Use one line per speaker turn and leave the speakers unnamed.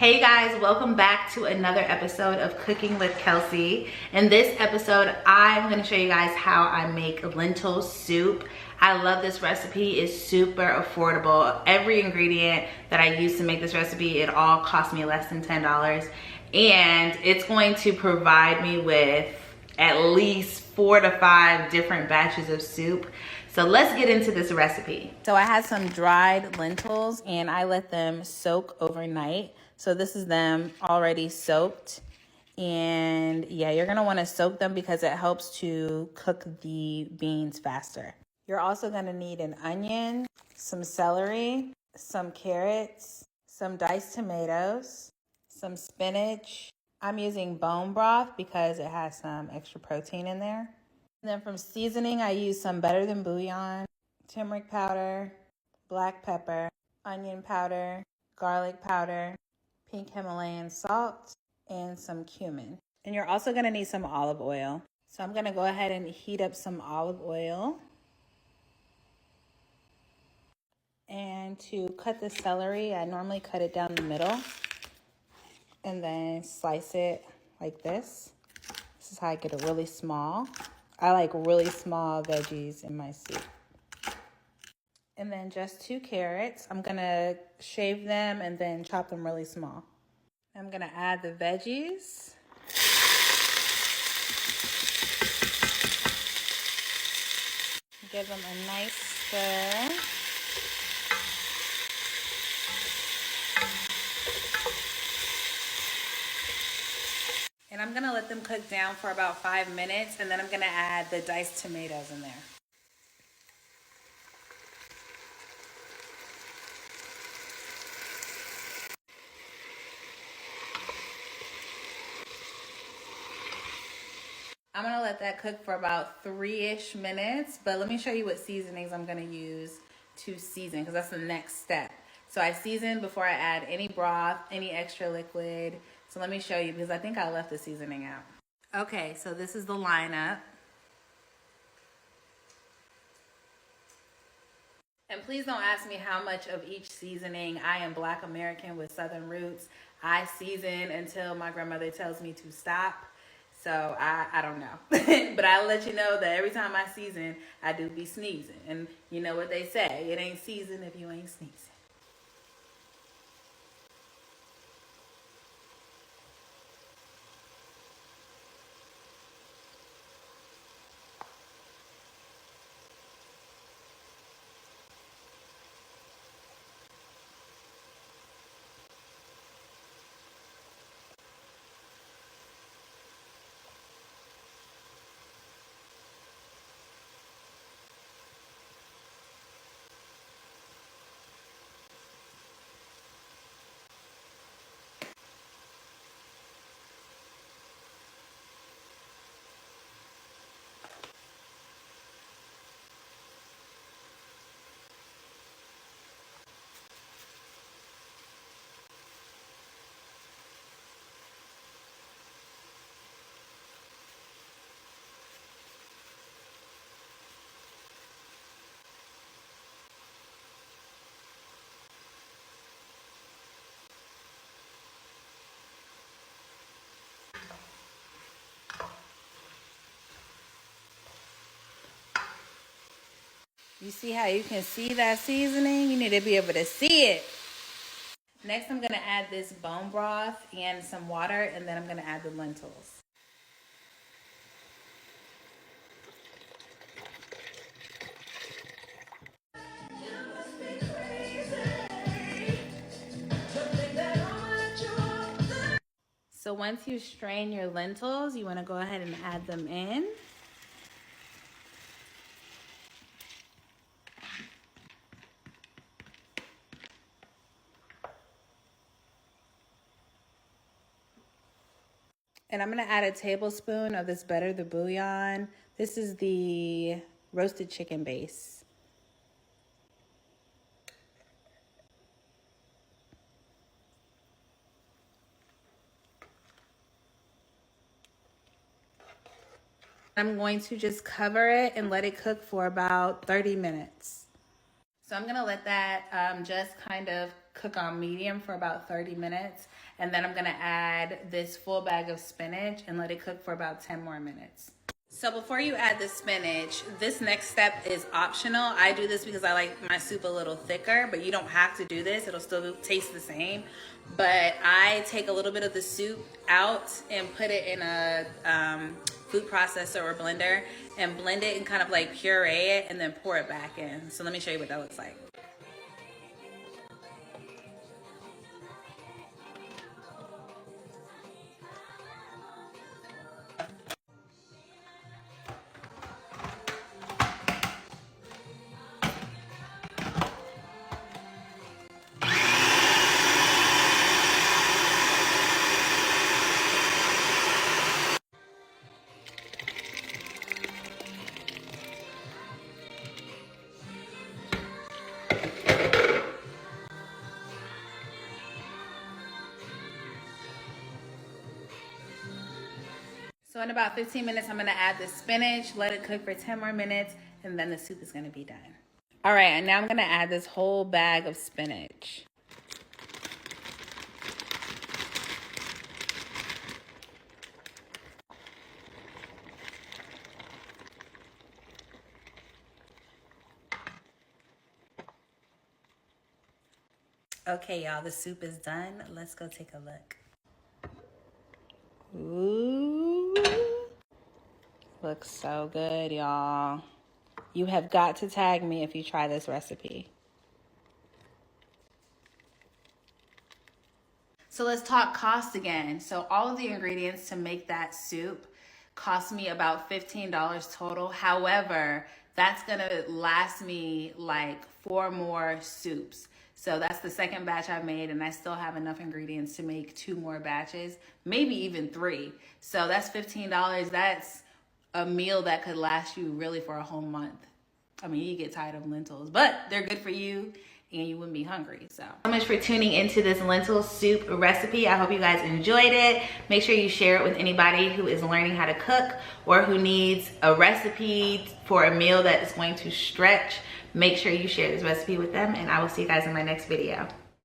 Hey guys, welcome back to another episode of Cooking with Kelsey. In this episode, I'm gonna show you guys how I make lentil soup. I love this recipe, it's super affordable. Every ingredient that I use to make this recipe, it all cost me less than $10. And it's going to provide me with at least 4 to 5 different batches of soup. So let's get into this recipe. So I had some dried lentils and I let them soak overnight. So this is them already soaked. And yeah, you're gonna wanna soak them because it helps to cook the beans faster. You're also gonna need an onion, some celery, some carrots, some diced tomatoes, some spinach. I'm using bone broth because it has some extra protein in there. And then from seasoning, I use some Better Than Bouillon, turmeric powder, black pepper, onion powder, garlic powder, pink Himalayan salt, and some cumin. And you're also gonna need some olive oil. So I'm gonna go ahead and heat up some olive oil. And to cut the celery, I normally cut it down the middle and then slice it like this. This is how I get it really small. I like really small veggies in my soup. And then just 2 carrots. I'm gonna shave them and then chop them really small. I'm gonna add the veggies. Give them a nice stir. And I'm gonna let them cook down for about 5 minutes, and then I'm gonna add the diced tomatoes in there. I'm gonna let that cook for about 3-ish minutes, but let me show you what seasonings I'm gonna use to season, because that's the next step. So I season before I add any broth, any extra liquid. So let me show you, because I think I left the seasoning out. Okay, so this is the lineup. And please don't ask me how much of each seasoning. I am Black American with Southern roots. I season until my grandmother tells me to stop. So I don't know. But I'll let you know that every time I season, I do be sneezing. And you know what they say, it ain't season if you ain't sneezing. You see how you can see that seasoning? You need to be able to see it. Next, I'm gonna add this bone broth and some water, and then I'm gonna add the lentils. So once you strain your lentils, you wanna go ahead and add them in. And I'm gonna add a tablespoon of this Better the Bouillon. This is the roasted chicken base. I'm going to just cover it and let it cook for about 30 minutes. So I'm gonna let that just kind of cook on medium for about 30 minutes. And then I'm gonna add this full bag of spinach and let it cook for about 10 more minutes. So before you add the spinach, this next step is optional. I do this because I like my soup a little thicker, but you don't have to do this. It'll still taste the same. But I take a little bit of the soup out and put it in a food processor or blender and blend it and kind of like puree it and then pour it back in. So let me show you what that looks like. So in about 15 minutes, I'm gonna add the spinach, let it cook for 10 more minutes, and then the soup is gonna be done. All right, and now I'm gonna add this whole bag of spinach. Okay, y'all, the soup is done. Let's go take a look. Ooh, looks so good, y'all. You have got to tag me if you try this recipe. So let's talk cost again. So all of the ingredients to make that soup cost me about $15 total. However, that's gonna last me like 4 more soups. So that's the second batch I made, and I still have enough ingredients to make 2 more batches, maybe even 3. So that's $15. That's a meal that could last you really for a whole month. I mean, you get tired of lentils, but they're good for you and you wouldn't be hungry. So much for tuning into this lentil soup recipe. I hope you guys enjoyed it. Make sure you share it with anybody who is learning how to cook or who needs a recipe for a meal that is going to stretch. Make sure you share this recipe with them, and I will see you guys in my next video.